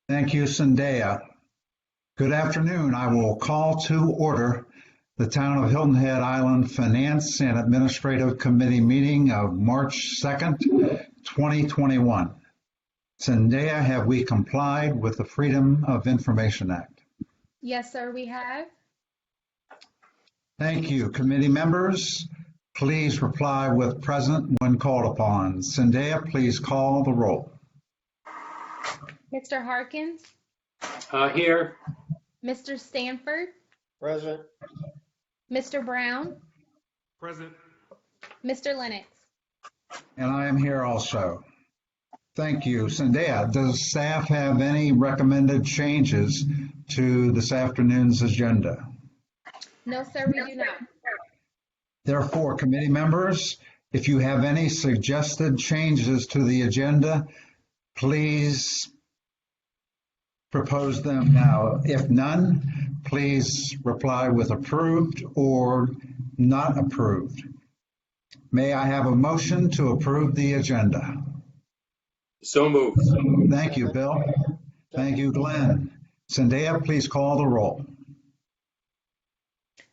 Thank you, Zendaya. Good afternoon. I will call to order the Town of Hilton Head Island Finance and Administrative Committee meeting of March 2nd, 2021. Zendaya, have we complied with the Freedom of Information Act? Yes, sir, we have. Thank you. Committee members, please reply with present when called upon. Zendaya, please call the roll. Mr. Harkins, Here. Mr. Stanford, Present. Mr. Brown, Present. Mr. Lennox. And I am here also. Thank you. Zendaya, does staff have any recommended changes to this afternoon's agenda? No, sir, we do not. Therefore, committee members, if you have any suggested changes to the agenda, please propose them now. If none, please reply with approved or not approved. May I have a motion to approve the agenda? So moved. Thank you, Bill. Thank you, Glenn. Zendaya, please call the roll.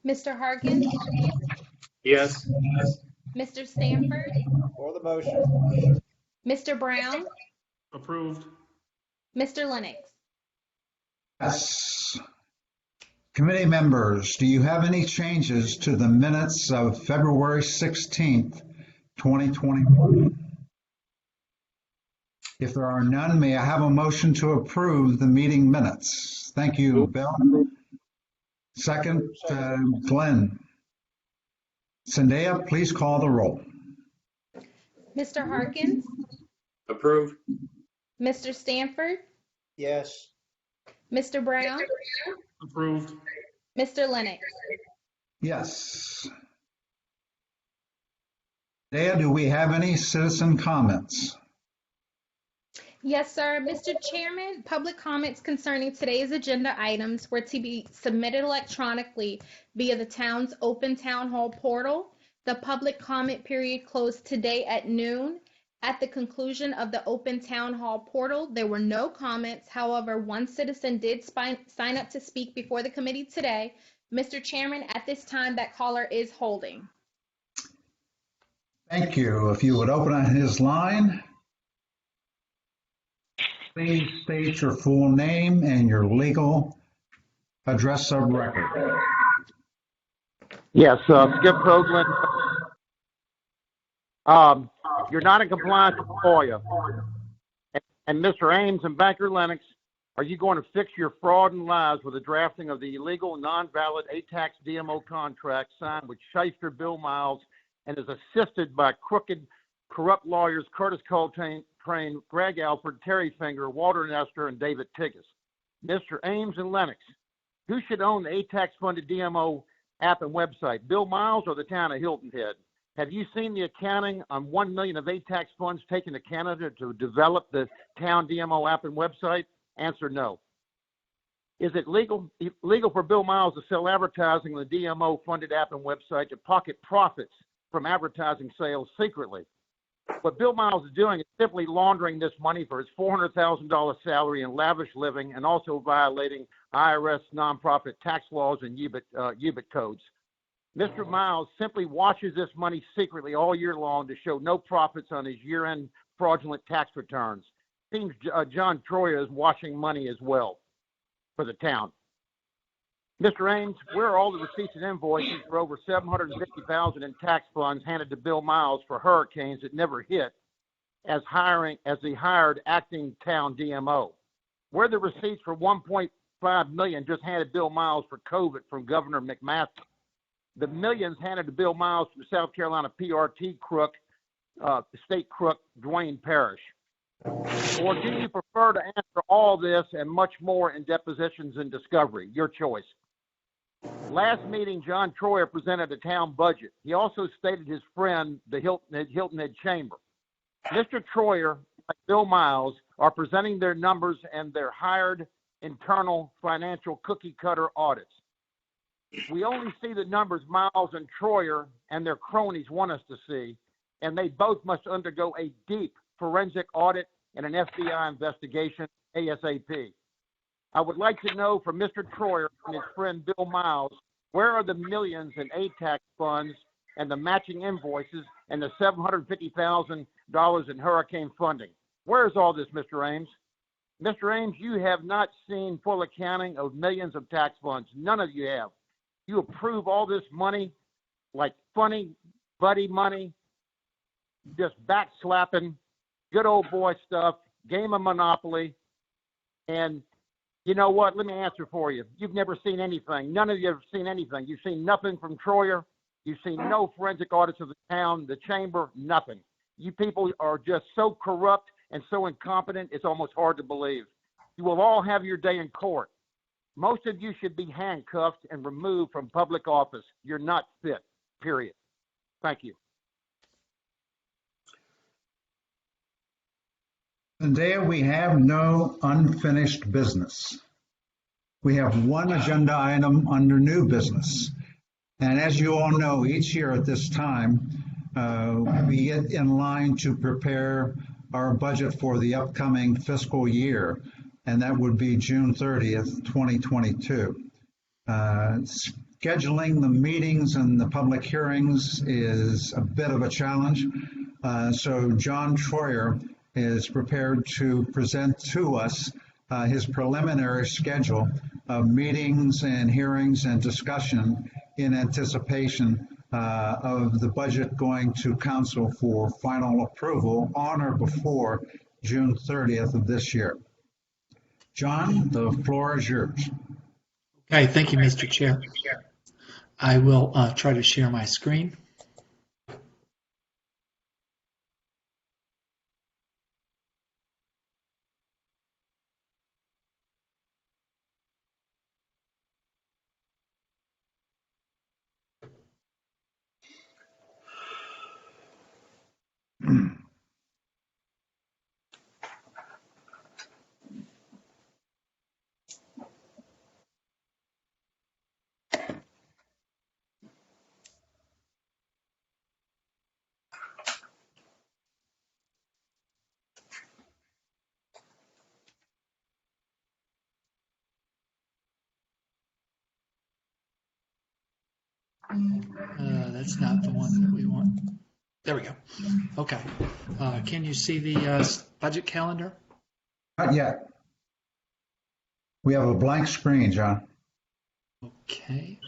Mr. Harkins, Yes. Mr. Stanford, For the motion. Mr. Brown, Approved. Mr. Lennox. Yes. Committee members, do you have any changes to the minutes of February 16th, 2021? If there are none, may I have a motion to approve the meeting minutes? Thank you, Bill. Second, Glenn. Zendaya, please call the roll. Mr. Harkins, Approved. Mr. Stanford, Yes. Mr. Brown, Approved. Mr. Lennox. Yes. Zendaya, do we have any citizen comments? Yes, sir. Mr. Chairman, public comments concerning today's agenda items were to be submitted electronically via the town's open town hall portal. The public comment period closed today at noon. At the conclusion of the open town hall portal, there were no comments. However, one citizen did sign up to speak before the committee today. Mr. Chairman, at this time, that caller is holding. Thank you. If you would open on his line. Please state your full name and your legal address of record. Yes, Skip Hoagland. You're not in compliance with FOIA. And Mr. Ames and Banker Lennox, are you going to fix your fraud and lies with the drafting of the illegal, non-valid ATAX DMO contract signed with shyster Bill Miles and is assisted by crooked, corrupt lawyers Curtis Coltrane, Greg Alford, Terry Finger, Walter Nestor, and David Tiggis? Mr. Ames and Lennox, who should own the ATAX-funded DMO app and website, Bill Miles or the town of Hilton Head? Have you seen the accounting on $1 million of ATAX funds taken to Canada to develop the town DMO app and website? Answer no. Is it legal for Bill Miles to sell advertising on the DMO-funded app and website to pocket profits from advertising sales secretly? What Bill Miles is doing is simply laundering this money for his $400,000 salary and lavish living, and also violating IRS nonprofit tax laws and UBIT codes. Mr. Miles simply washes this money secretly all year long to show no profits on his year-end fraudulent tax returns. Seems John Troyer is washing money as well for the town. Mr. Ames, where are all the receipts and invoices for over $750,000 in tax funds handed to Bill Miles for hurricanes that never hit as the hired acting town DMO? Where are the receipts for $1.5 million just handed Bill Miles for COVID from Governor McMaster? The millions handed to Bill Miles from South Carolina PRT crook, state crook Dwayne Parrish? Or do you prefer to answer all this and much more in depositions and discovery? Your choice. Last meeting, John Troyer presented a town budget. He also stated his friend, the Hilton Head Chamber. Mr. Troyer, like Bill Miles, are presenting their numbers and their hired internal financial cookie cutter audits. We only see the numbers Miles and Troyer and their cronies want us to see, and they both must undergo a deep forensic audit and an FBI investigation ASAP. I would like to know from Mr. Troyer and his friend Bill Miles, where are the millions in ATAX funds and the matching invoices and the $750,000 in hurricane funding? Where is all this, Mr. Ames? Mr. Ames, you have not seen full accounting of millions of tax funds. None of you have. You approve all this money like funny buddy money, just backslapping, good old boy stuff, game of Monopoly. And you know what? Let me answer for you. You've never seen anything. None of you have seen anything. You've seen nothing from Troyer. You've seen no forensic audits of the town, the chamber, nothing. You people are just so corrupt and so incompetent, it's almost hard to believe. You will all have your day in court. Most of you should be handcuffed and removed from public office. You're not fit, period. Thank you. Today, we have no unfinished business. We have one agenda item under new business. And as you all know, each year at this time, we get in line to prepare our budget for the upcoming fiscal year, and that would be June 30th, 2022. Scheduling the meetings and the public hearings is a bit of a challenge. So John Troyer is prepared to present to us his preliminary schedule of meetings and hearings and discussion in anticipation of the budget going to council for final approval on or before June 30th of this year. John, the floor is yours. Okay, thank you, Mr. Chair. I will try to share my screen. That's not the one that we want. There we go. Okay. Can you see the budget calendar? Not yet. We have a blank screen, John. Okay.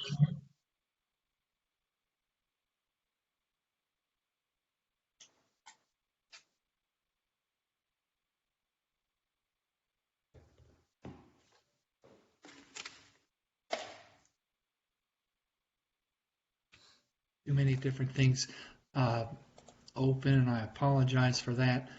Too many different things open, and I apologize for that.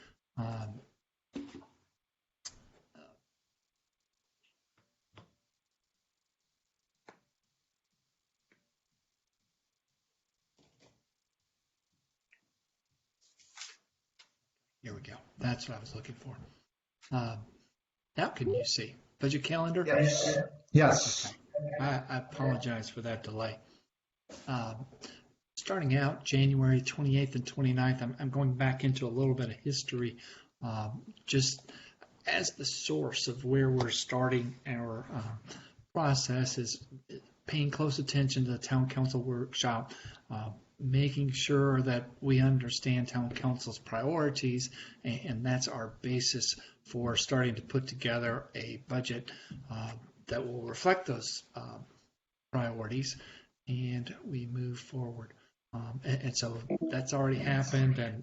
Here we go. That's what I was looking for. Now can you see budget calendar? Yes. Yes. Okay. I apologize for that delay. Starting out January 28th and 29th, I'm going back into a little bit of history, just as the source of where we're starting our process is paying close attention to the town council workshop, making sure that we understand town council's priorities, and that's our basis for starting to put together a budget that will reflect those priorities, and we move forward. And so that's already happened, and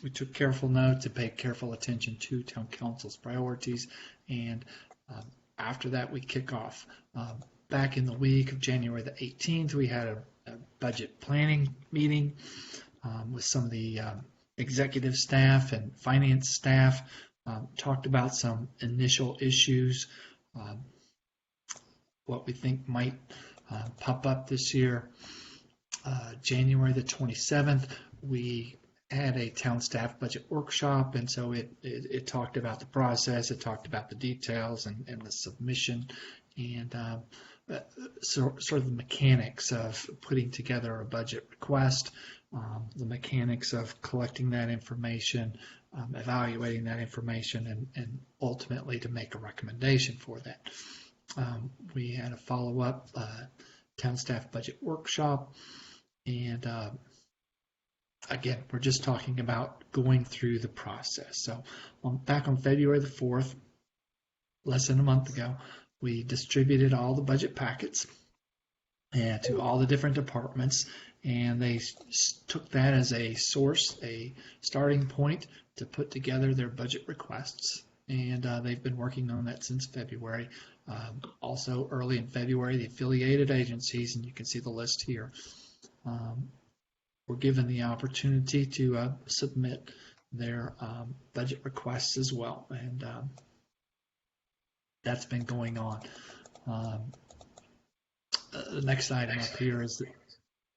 we took careful note to pay careful attention to town council's priorities, and after that we kick off. Back in the week of January the 18th, we had a budget planning meeting with some of the executive staff and finance staff, talked about some initial issues, what we think might pop up this year. January the 27th, we had a town staff budget workshop, and so it talked about the process, it talked about the details and the submission, and sort of the mechanics of putting together a budget request. the mechanics of collecting that information, evaluating that information, and ultimately to make a recommendation for that. We had a follow-up town staff budget workshop, and again, we're just talking about going through the process. So back on February the 4th, less than a month ago, we distributed all the budget packets to all the different departments, and they took that as a source, a starting point to put together their budget requests. And they've been working on that since February. Also, early in February, the affiliated agencies, and you can see the list here, were given the opportunity to submit their budget requests as well. And that's been going on. The next item up here is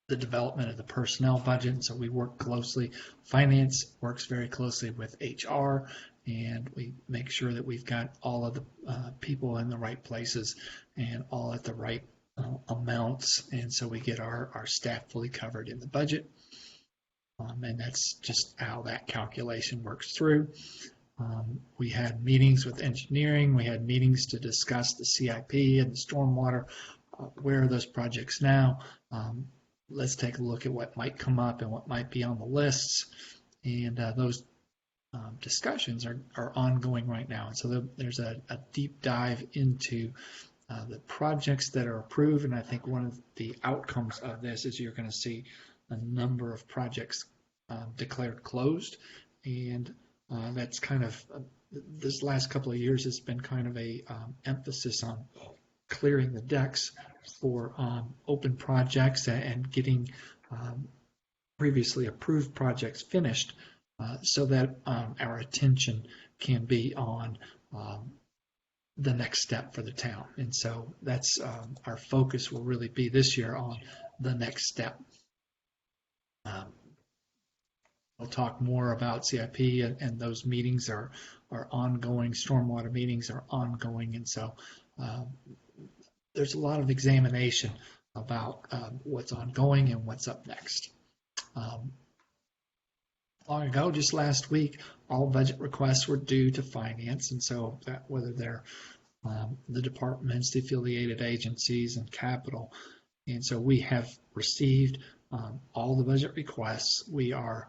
the development of the personnel budget. And so we work closely. Finance works very closely with HR, and we make sure that we've got all of the people in the right places and all at the right amounts. And so we get our staff fully covered in the budget. And that's just how that calculation works through. We had meetings with engineering. We had meetings to discuss the CIP and the stormwater. Where are those projects now? Let's take a look at what might come up and what might be on the lists. And those discussions are ongoing right now. And so there's a deep dive into the projects that are approved. And I think one of the outcomes of this is you're going to see a number of projects declared closed. And that's kind of, this last couple of years has been kind of a emphasis on clearing the decks for open projects and getting previously approved projects finished so that our attention can be on the next step for the town. And so that's our focus will really be this year on the next step. We'll talk more about CIP, and those meetings are ongoing. Stormwater meetings are ongoing, and so there's a lot of examination about what's ongoing and what's up next. Long ago, just last week, all budget requests were due to finance, and so that, whether they're the departments, the affiliated agencies, and capital. And so we have received all the budget requests. We are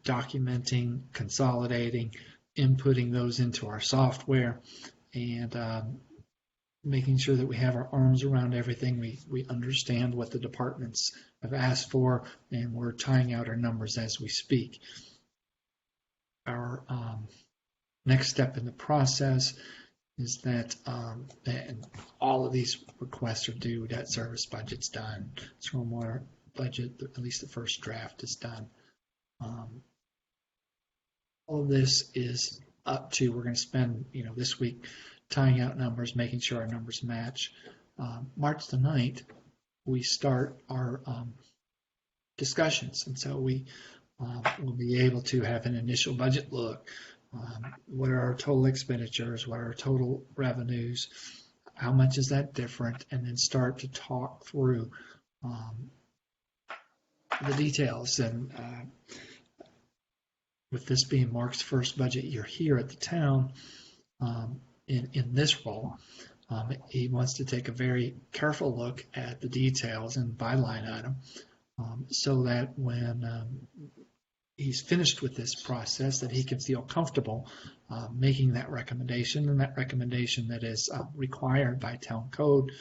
documenting, consolidating, inputting those into our software, and making sure that we have our arms around everything. We understand what the departments have asked for, and we're tying out our numbers as we speak. Our next step in the process is that and all of these requests are due. Debt service budget's done. Stormwater budget, at least the first draft, is done. All of this is up to, we're going to spend this week tying out numbers, making sure our numbers match. March the 9th, we start our discussions, and so we will be able to have an initial budget look. What are our total expenditures? What are our total revenues? How much is that different? And then start to talk through the details. And with this being Mark's first budget year here at the town, in this role, he wants to take a very careful look at the details and by line item, so that when he's finished with this process, that he can feel comfortable making that recommendation, and that recommendation that is required by town code.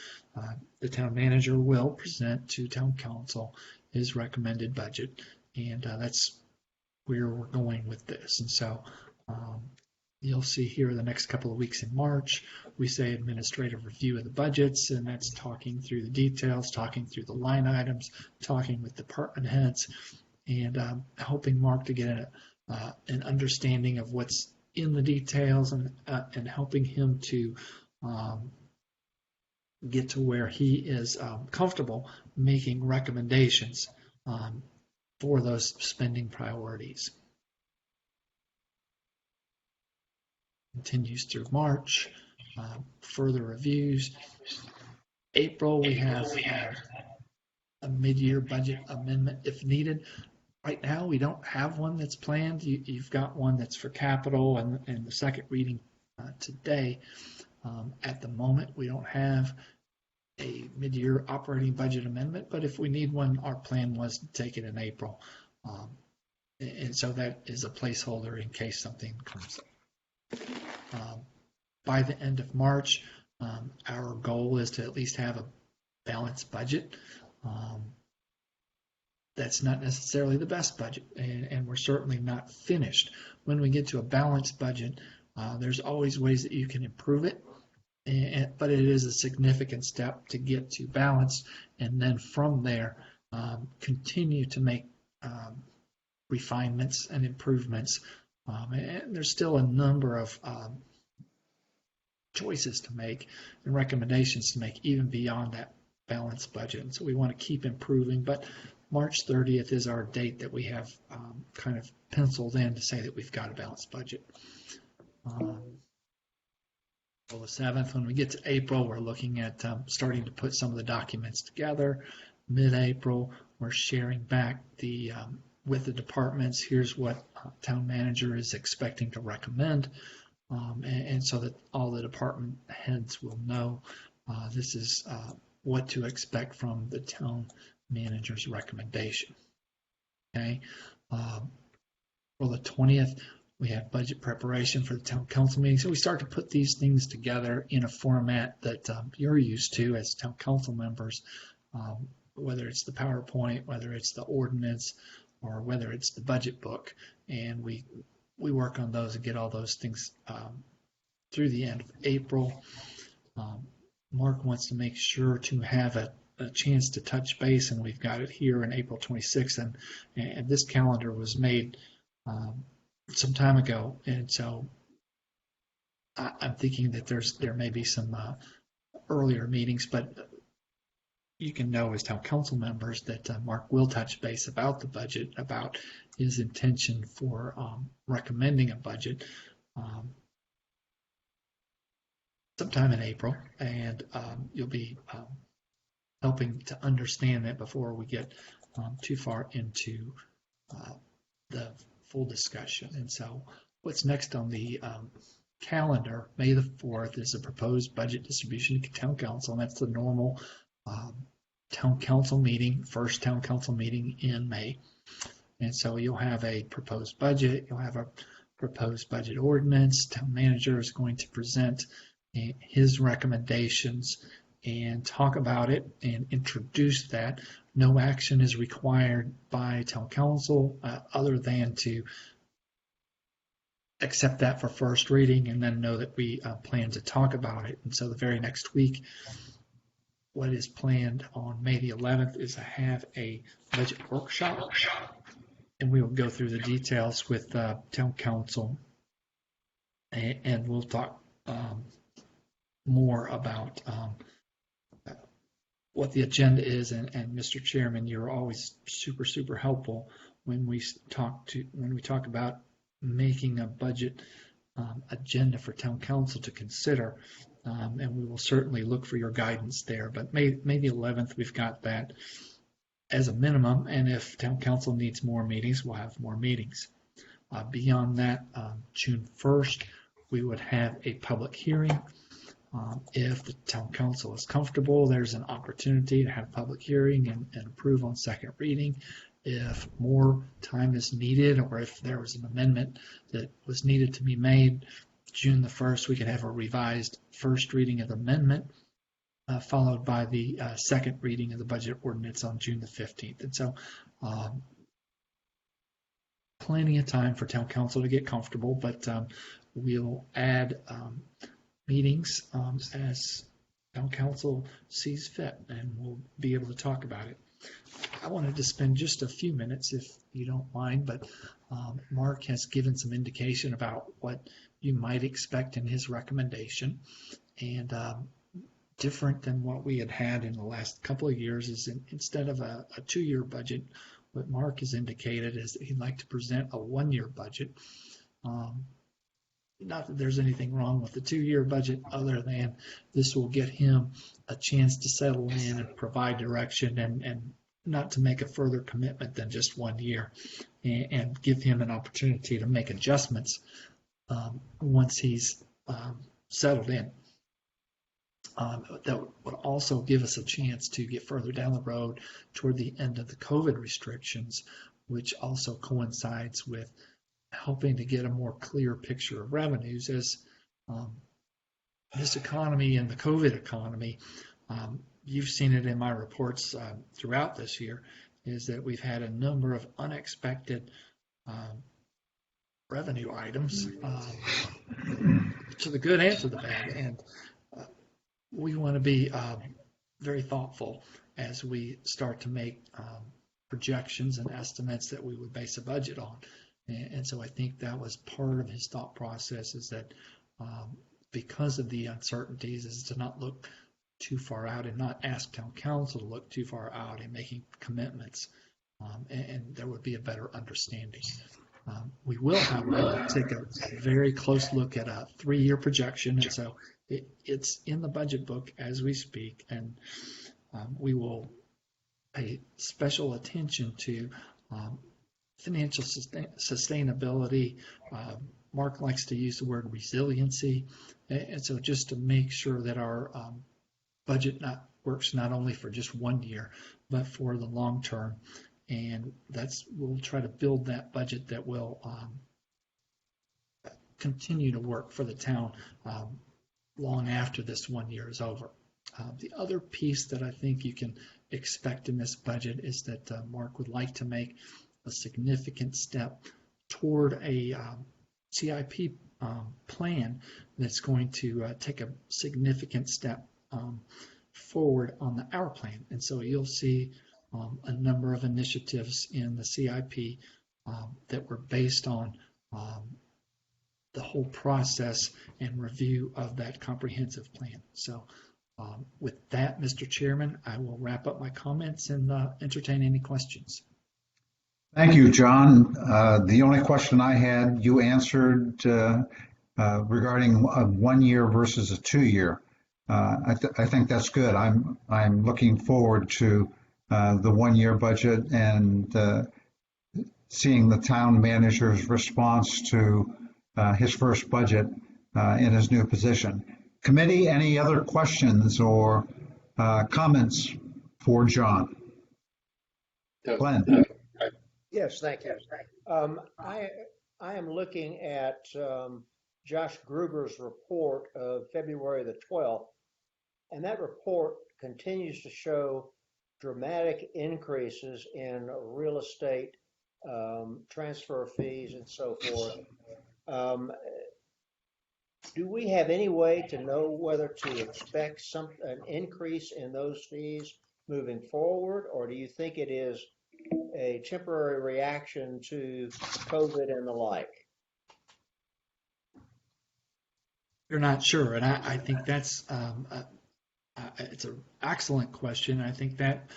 The town manager will present to town council his recommended budget, and that's where we're going with this. And so you'll see here the next couple of weeks in March, we say administrative review of the budgets, and that's talking through the details, talking through the line items, talking with department heads, and helping Mark to get an understanding of what's in the details, and helping him to get to where he is comfortable making recommendations for those spending priorities. Continues through March, further reviews. April, we have a mid-year budget amendment if needed. Right now, we don't have one that's planned. You've got one that's for capital and the second reading today. At the moment, we don't have a mid-year operating budget amendment, but if we need one, our plan was to take it in April. And so that is a placeholder in case something comes up. By the end of March, our goal is to at least have a balanced budget. That's not necessarily the best budget, and we're certainly not finished. When we get to a balanced budget, there's always ways that you can improve it, but it is a significant step to get to balance, and then from there, continue to make refinements and improvements. And there's still a number of choices to make and recommendations to make even beyond that balanced budget. And so we want to keep improving, but March 30th is our date that we have kind of penciled in to say that we've got a balanced budget. Well, the 7th, when we get to April, we're looking at starting to put some of the documents together. Mid-April, we're sharing back with the departments. Here's what town manager is expecting to recommend, and so that all the department heads will know this is what to expect from the town manager's recommendation. Okay. For the 20th, we have budget preparation for the town council meeting. So we start to put these things together in a format that you're used to as town council members, whether it's the PowerPoint, whether it's the ordinance, or whether it's the budget book. And we work on those and get all those things through the end of April. Mark wants to make sure to have a chance to touch base, and we've got it here in April 26th. And this calendar was made some time ago, and so I'm thinking that there may be some earlier meetings, but you can know as town council members that Mark will touch base about the budget, about his intention for recommending a budget sometime in April, and you'll be helping to understand that before we get too far into the full discussion. And so what's next on the calendar, May the 4th, is a proposed budget distribution to town council, and that's the normal town council meeting, first town council meeting in May. And so you'll have a proposed budget, you'll have a proposed budget ordinance. Town manager is going to present his recommendations and talk about it and introduce that. No action is required by town council other than to accept that for first reading and then know that we plan to talk about it. And so the very next week, what is planned on May the 11th is to have a budget workshop, and we will go through the details with town council, and we'll talk more about what the agenda is. And Mr. Chairman, you're always super helpful when we talk about making a budget agenda for town council to consider, and we will certainly look for your guidance there. But May the 11th, we've got that as a minimum, and if town council needs more meetings, we'll have more meetings. Beyond that, June 1st, we would have a public hearing. If the town council is comfortable, there's an opportunity to have public hearing and approve on second reading. If more time is needed, or if there was an amendment that was needed to be made, June the 1st, we could have a revised first reading of the amendment, followed by the second reading of the budget ordinance on June the 15th. And so plenty of time for town council to get comfortable, but we'll add meetings as town council sees fit, and we'll be able to talk about it. I wanted to spend just a few minutes, if you don't mind, but Mark has given some indication about what you might expect in his recommendation, and different than what we had in the last couple of years is instead of a 2-year budget, what Mark has indicated is that he'd like to present a 1-year budget. Not that there's anything wrong with the 2-year budget, other than this will get him a chance to settle in and provide direction and not to make a further commitment than just 1 year, and give him an opportunity to make adjustments once he's settled in. That would also give us a chance to get further down the road toward the end of the COVID restrictions, which also coincides with helping to get a more clear picture of revenues as this economy and the COVID economy, you've seen it in my reports throughout this year, is that we've had a number of unexpected revenue items to the good and to the bad. And we want to be very thoughtful as we start to make projections and estimates that we would base a budget on. And so I think that was part of his thought process, is that because of the uncertainties, is to not look too far out and not ask town council to look too far out in making commitments, and there would be a better understanding. We will, however, take a very close look at a 3-year projection, and so it's in the budget book as we speak, and we will pay special attention to financial sustainability. Mark likes to use the word resiliency, and so just to make sure that our budget works not only for just 1 year, but for the long term. And we'll try to build that budget that will continue to work for the town long after this 1 year is over. The other piece that I think you can expect in this budget is that Mark would like to make a significant step toward a CIP plan that's going to take a significant step forward on the hour plan. And so you'll see a number of initiatives in the CIP that were based on the whole process and review of that comprehensive plan. So with that, Mr. Chairman, I will wrap up my comments and entertain any questions. Thank you, John. The only question I had, you answered regarding a 1 year versus a 2 year. I think that's good. I'm looking forward to the 1 year budget and seeing the town manager's response to his first budget in his new position. Committee, any other questions or comments for John? Glenn. Yes, thank you. I am looking at Josh Gruber's report of February the 12th, and that report continues to show dramatic increases in real estate transfer fees and so forth. Do we have any way to know whether to expect an increase in those fees moving forward, or do you think it is a temporary reaction to COVID and the like? You're not sure, and I think that's it's an excellent question. I think that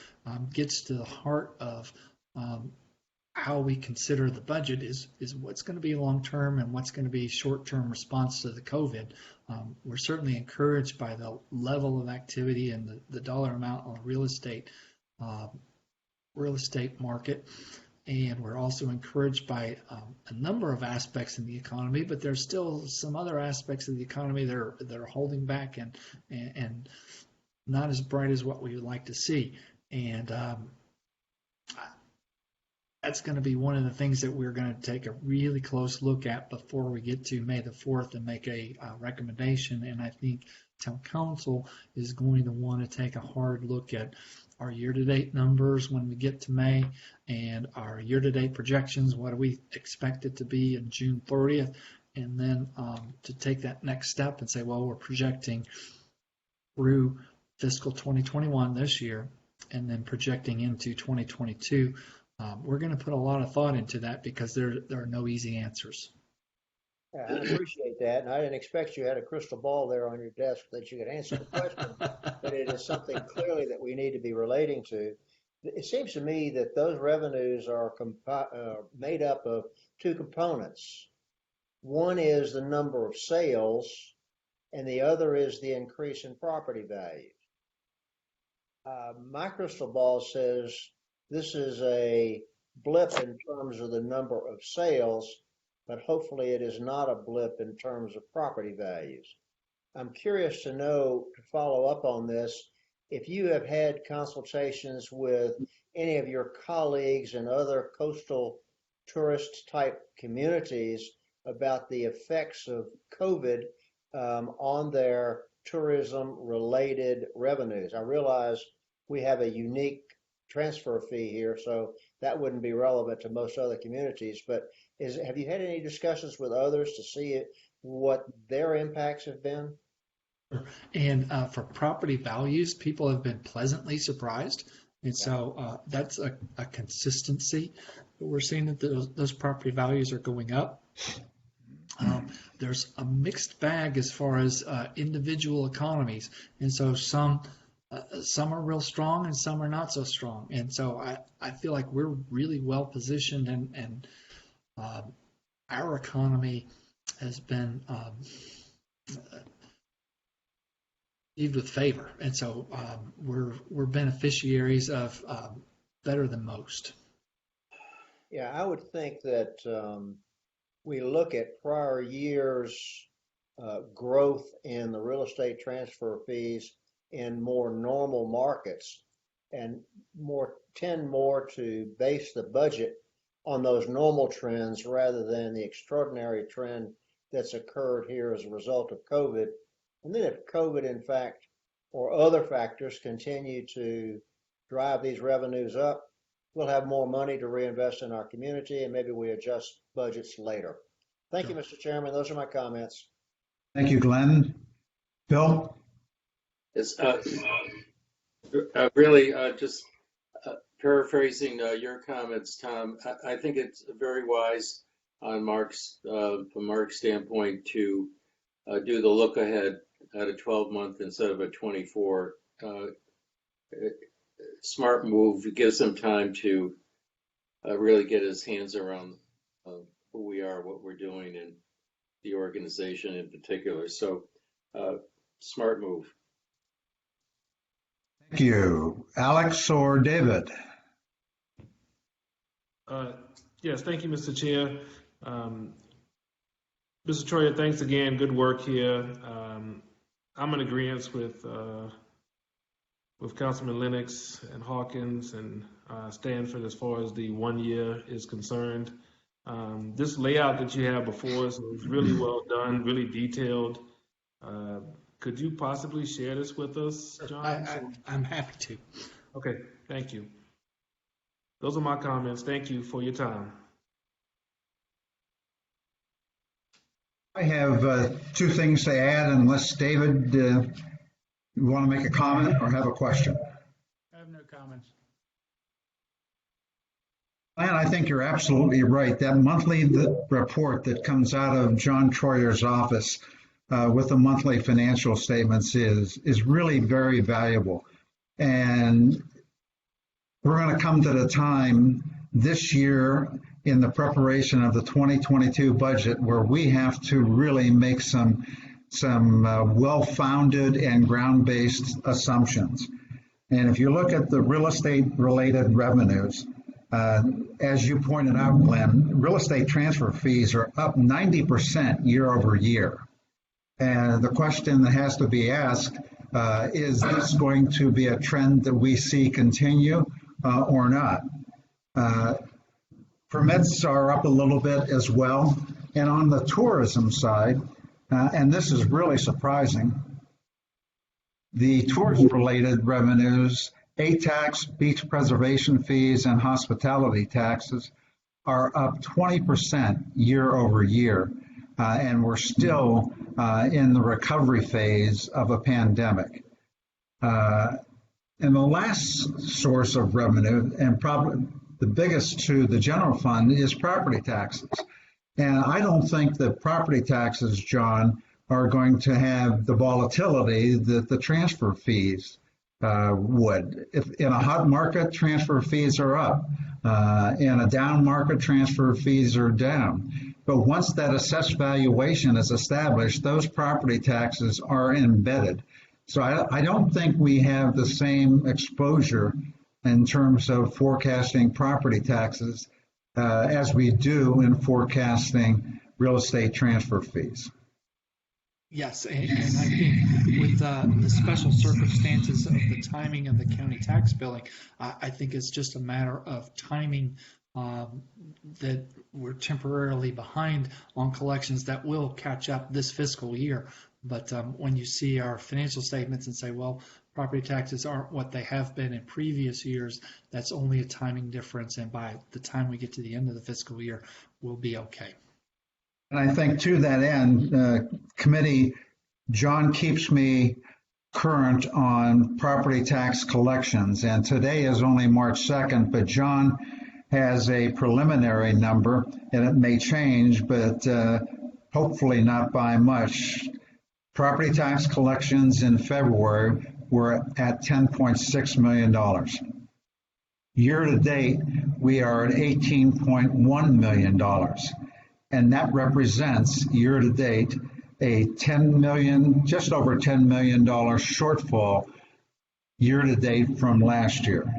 gets to the heart of how we consider the budget is what's going to be long-term and what's going to be short-term response to the COVID. We're certainly encouraged by the level of activity and the dollar amount on the real estate market. And we're also encouraged by a number of aspects in the economy, but there's still some other aspects of the economy that are holding back and not as bright as what we would like to see. And that's going to be one of the things that we're going to take a really close look at before we get to May the 4th and make a recommendation. And I think town council is going to want to take a hard look at our year-to-date numbers when we get to May and our year-to-date projections. What do we expect it to be in June 30th? And then to take that next step and say, well, we're projecting through fiscal 2021 this year and then projecting into 2022. We're going to put a lot of thought into that because there are no easy answers. I appreciate that, and I didn't expect you had a crystal ball there on your desk that you could answer the question, but it is something clearly that we need to be relating to. It seems to me that those revenues are made up of two components. One is the number of sales, and the other is the increase in property values. My crystal ball says this is a blip in terms of the number of sales, but hopefully it is not a blip in terms of property values. I'm curious to know, to follow up on this, if you have had consultations with any of your colleagues in other coastal tourist type communities about the effects of COVID on their tourism related revenues. I realize we have a unique transfer fee here, so that wouldn't be relevant to most other communities, but have you had any discussions with others to see what their impacts have been? And for property values, people have been pleasantly surprised. And so that's a consistency. We're seeing that those property values are going up. There's a mixed bag as far as individual economies. And so some are real strong and some are not so strong. And so I feel like we're really well positioned, and our economy has been received with favor. And so we're beneficiaries of better than most. Yeah, I would think that we look at prior years' growth in the real estate transfer fees in more normal markets, and tend more to base the budget on those normal trends rather than the extraordinary trend that's occurred here as a result of COVID. And then if COVID, in fact, or other factors continue to drive these revenues up, we'll have more money to reinvest in our community, and maybe we adjust budgets later. Thank you, Mr. Chairman. Those are my comments. Thank you, Glenn. Bill? It's really just paraphrasing your comments, Tom. I think it's very wise on from Mark's standpoint to do the look ahead at a 12-month instead of a 24. Smart move. It gives him time to really get his hands around who we are, what we're doing, and the organization in particular. So smart move. Thank you. Alex or David? Yes, thank you, Mr. Chair. Mr. Troyer, thanks again. Good work here. I'm in agreement with Councilman Lennox and Hawkins and Stanford as far as the 1 year is concerned. This layout that you have before us is really well done, really detailed. Could you possibly share this with us, John? I'm happy to. Okay, thank you. Those are my comments. Thank you for your time. I have two things to add, unless David, you want to make a comment or have a question? I have no comments. And I think you're absolutely right. That monthly report that comes out of John Troyer's office with the monthly financial statements is really very valuable. And we're going to come to the time this year in the preparation of the 2022 budget where we have to really make some well-founded and ground-based assumptions. And if you look at the real estate-related revenues, as you pointed out, Glenn, real estate transfer fees are up 90% year over year. And the question that has to be asked, is this going to be a trend that we see continue or not? Permits are up a little bit as well. And on the tourism side, and this is really surprising, the tourism-related revenues, A-tax, beach preservation fees, and hospitality taxes are up 20% year over year. And we're still in the recovery phase of a pandemic. And the last source of revenue, and probably the biggest to the general fund, is property taxes. And I don't think that property taxes, John, are going to have the volatility that the transfer fees would. If in a hot market, transfer fees are up. In a down market, transfer fees are down. But once that assessed valuation is established, those property taxes are embedded. So I don't think we have the same exposure in terms of forecasting property taxes as we do in forecasting real estate transfer fees. Yes, and I think with the special circumstances of the timing of the county tax billing, I think it's just a matter of timing that we're temporarily behind on collections that will catch up this fiscal year. But when you see our financial statements and say, well, property taxes aren't what they have been in previous years, that's only a timing difference. And by the time we get to the end of the fiscal year, we'll be okay. And I think to that end, committee, John keeps me current on property tax collections. And today is only March 2nd, but John has a preliminary number, and it may change, but hopefully not by much. Property tax collections in February were at $10.6 million. Year to date, we are at $18.1 million. And that represents year to date a just over $10 million shortfall year to date from last year.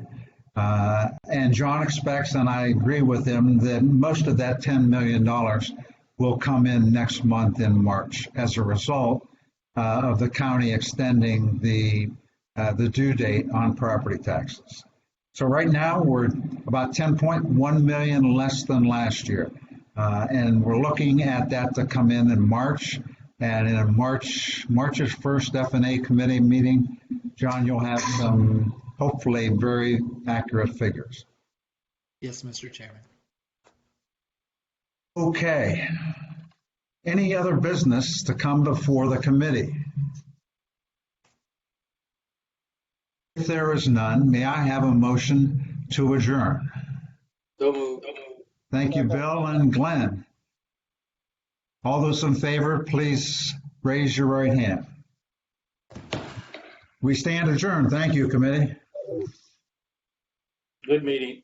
And John expects, and I agree with him, that most of that $10 million will come in next month in March as a result of the county extending the due date on property taxes. So right now, we're about 10.1 million less than last year. And we're looking at that to come in March. And in March's first F&A committee meeting, John, you'll have some hopefully very accurate figures. Yes, Mr. Chairman. Okay. Any other business to come before the committee? If there is none, may I have a motion to adjourn? So moved. Thank you, Bill and Glenn. All those in favor, please raise your right hand. We stand adjourned. Thank you, committee. Good meeting.